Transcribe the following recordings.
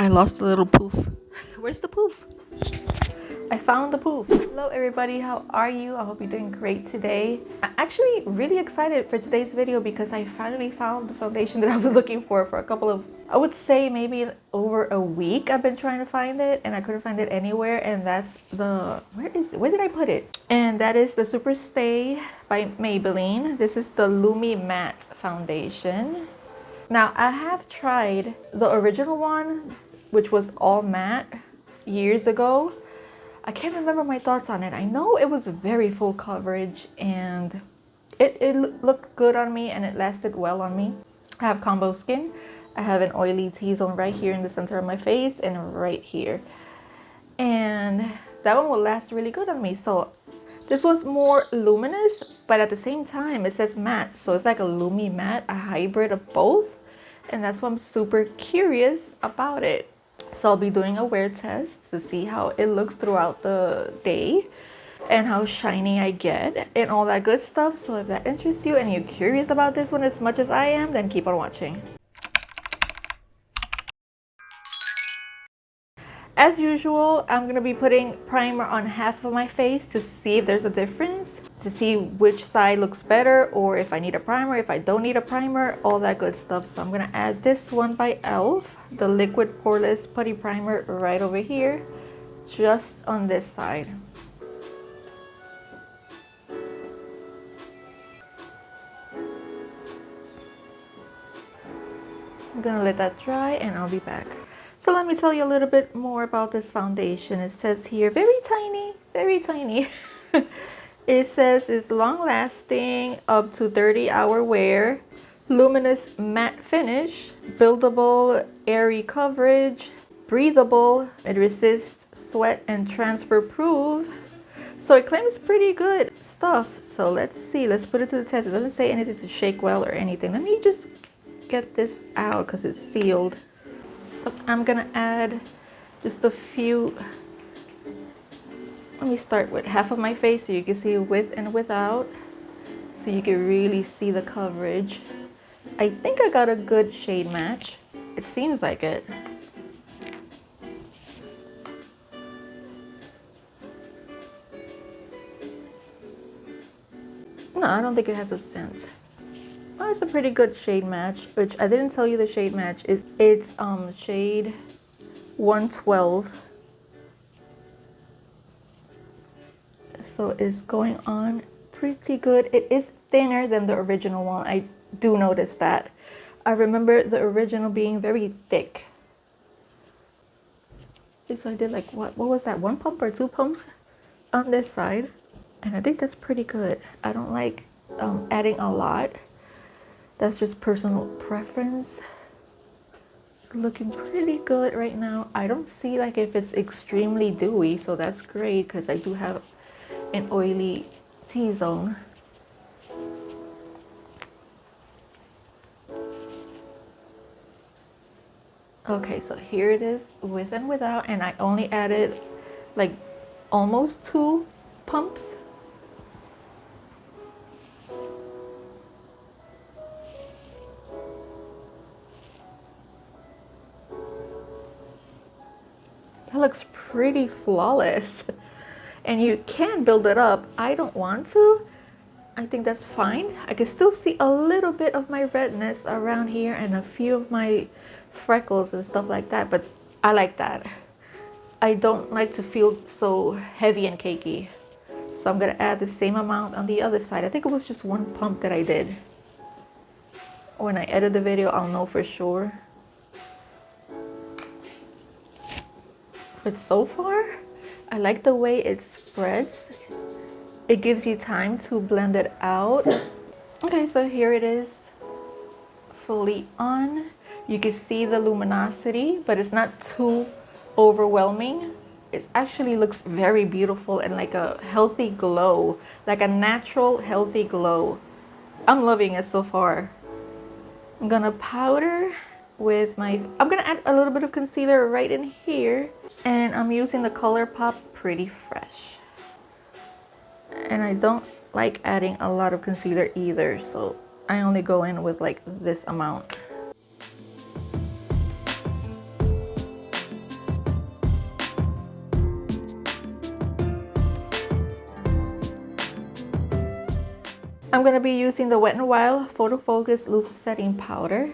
I lost a little poof. Where's the poof? I found the poof. Hello everybody, how are you? I hope you're doing great today. I'm actually really excited for today's video because I finally found the foundation that I was looking for a couple of, I would say maybe over a week. I've been trying to find it and I couldn't find it anywhere, and that's the, where is it? Where did I put it? And that is the Superstay by Maybelline. This is the Lumi Matte foundation. Now I have tried the original one, which was all matte years ago. I can't remember my thoughts on it. I know it was very full coverage and it looked good on me and it lasted well on me. I have combo skin. I have an oily T-zone right here in the center of my face and right here. And that one will last really good on me. So this was more luminous, but at the same time it says matte. So it's like a Lumi Matte, a hybrid of both. And that's why I'm super curious about it. So I'll be doing a wear test to see how it looks throughout the day and how shiny I get and all that good stuff. So if that interests you and you're curious about this one as much as I am, then keep on watching. As usual, I'm going to be putting primer on half of my face to see if there's a difference, to see which side looks better, or if I need a primer, if I don't need a primer, all that good stuff. So I'm going to add this one by e.l.f., the Liquid Poreless Putty Primer right over here, just on this side. I'm going to let that dry and I'll be back. So let me tell you a little bit more about this foundation. It says here, very tiny, very tiny. It says it's long lasting, up to 30-hour wear, luminous matte finish, buildable, airy coverage, breathable, it resists sweat and transfer proof. So it claims pretty good stuff. So let's see, let's put it to the test. It doesn't say anything to shake well or anything. Let me just get this out because it's sealed. So I'm gonna add just a few. Let me start with half of my face so you can see with and without, so you can really see the coverage. I think I got a good shade match. It seems like it. No, I don't think it has a scent. Oh, it's a pretty good shade match, which I didn't tell you the shade match is. It's shade 112. So it's going on pretty good. It is thinner than the original one. I do notice that. I remember the original being very thick. So I did like, what was that? 1 pump or 2 pumps on this side. And I think that's pretty good. I don't like adding a lot. That's just personal preference. It's looking pretty good right now. I don't see like if it's extremely dewy, so that's great because I do have an oily T-zone. Okay, so here it is with and without, and I only added like almost 2 pumps. That looks pretty flawless. And you can build it up. I don't want to. I think that's fine. I can still see a little bit of my redness around here and a few of my freckles and stuff like that, but I like that. I don't like to feel so heavy and cakey. So I'm gonna add the same amount on the other side. I think it was just 1 pump that I did. When I edit the video, I'll know for sure. But so far, I like the way it spreads. It gives you time to blend it out. Okay, so here it is, fully on. You can see the luminosity, but it's not too overwhelming. It actually looks very beautiful and like a healthy glow, like a natural healthy glow. I'm loving it so far. I'm gonna powder with my, I'm gonna add a little bit of concealer right in here, and I'm using the ColourPop Pretty Fresh. And I don't like adding a lot of concealer either, so I only go in with like this amount. I'm going to be using the Wet n Wild Photo Focus Loose Setting Powder.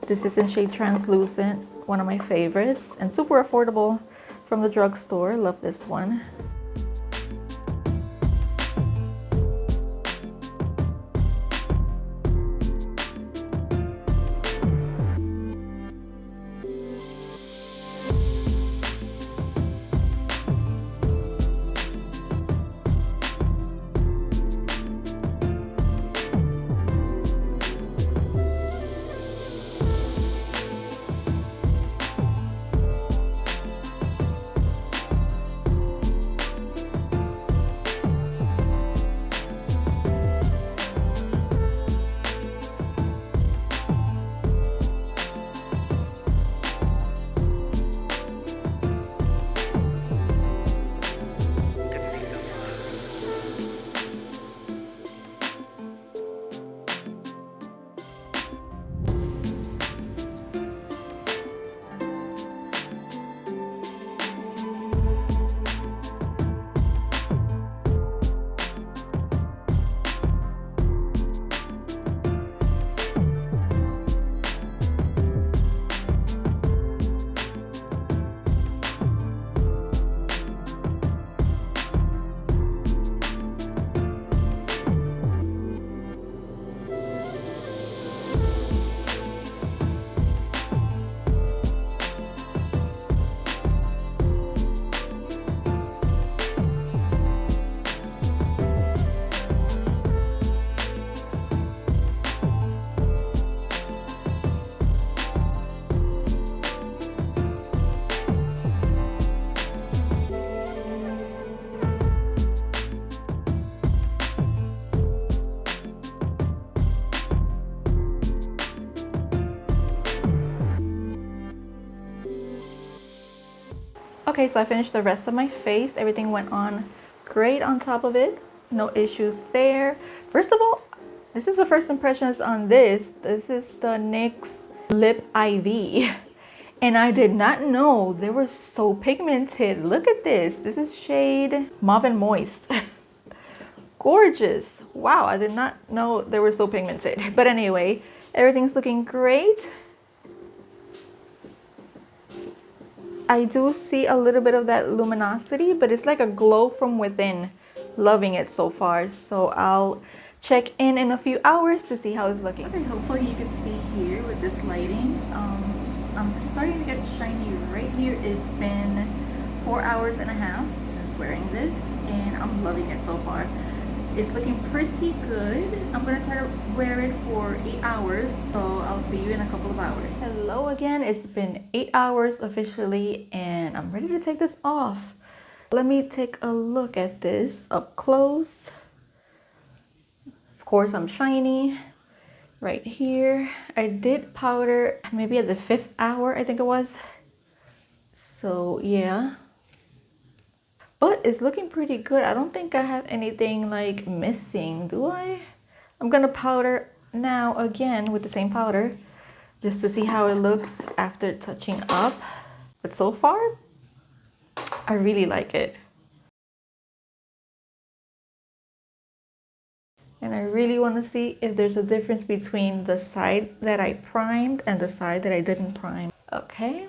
This is in shade Translucent, one of my favorites, and super affordable from the drugstore. Love this one. Okay, so I finished the rest of my face. Everything went on great on top of it. No issues there. First of all, this is the first impressions on this. This is the NYX Lip IV. And I did not know they were so pigmented. Look at this. This is shade Mauve and Moist. Gorgeous. Wow, I did not know they were so pigmented. But anyway, everything's looking great. I do see a little bit of that luminosity, but it's like a glow from within. Loving it so far. So I'll check in a few hours to see how it's looking. Okay, hopefully you can see here with this lighting. I'm starting to get shiny right here. It's been 4 hours and a half since wearing this, and I'm loving it so far. It's looking pretty good. I'm gonna try to wear it for 8 hours, so I'll see you in a couple of hours. Hello again. It's been 8 hours officially, and I'm ready to take this off. Let me take a look at this up close. Of course, I'm shiny right here. I did powder maybe at the 5th hour, I think it was. So yeah. But it's looking pretty good. I don't think I have anything like missing, do I? I'm gonna powder now again with the same powder just to see how it looks after touching up. But so far, I really like it. And I really want to see if there's a difference between the side that I primed and the side that I didn't prime. Okay.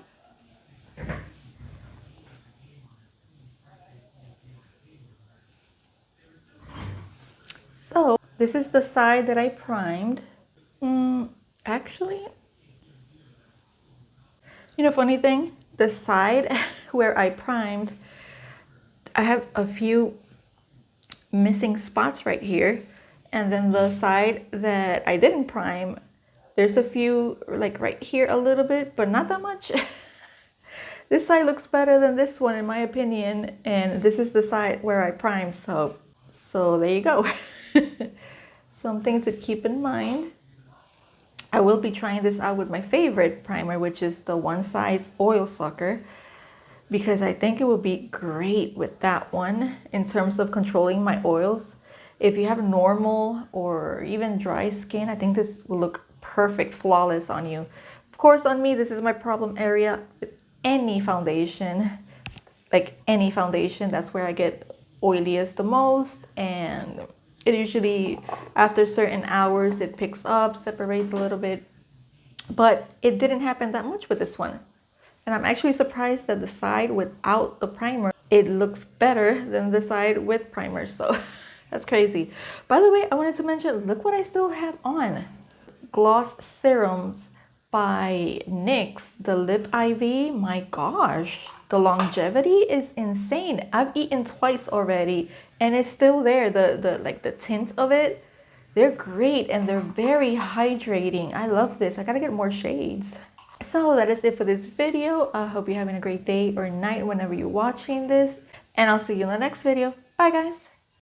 So this is the side that I primed. Actually, you know, funny thing, the side where I primed, I have a few missing spots right here. And then the side that I didn't prime, there's a few like right here a little bit, but not that much. This side looks better than this one in my opinion. And this is the side where I primed, so there you go. Something to keep in mind. I will be trying this out with my favorite primer, which is the One Size Oil Sucker, because I think it would be great with that one in terms of controlling my oils. If you have normal or even dry skin, I think this will look perfect, flawless on you. Of course, on me, this is my problem area with any foundation. Like any foundation, that's where I get oiliest the most, and It usually, after certain hours, it picks up, separates a little bit. But it didn't happen that much with this one. And I'm actually surprised that the side without the primer, it looks better than the side with primer. So that's crazy. By the way, I wanted to mention, look what I still have on. Gloss serums by NYX, the Lip IV. My gosh, the longevity is insane. I've eaten twice already and it's still there. The tint of it, they're great and they're very hydrating. I love this. I gotta get more shades. So that is it for this video. I hope you're having a great day or night whenever you're watching this, and I'll see you in the next video. Bye guys.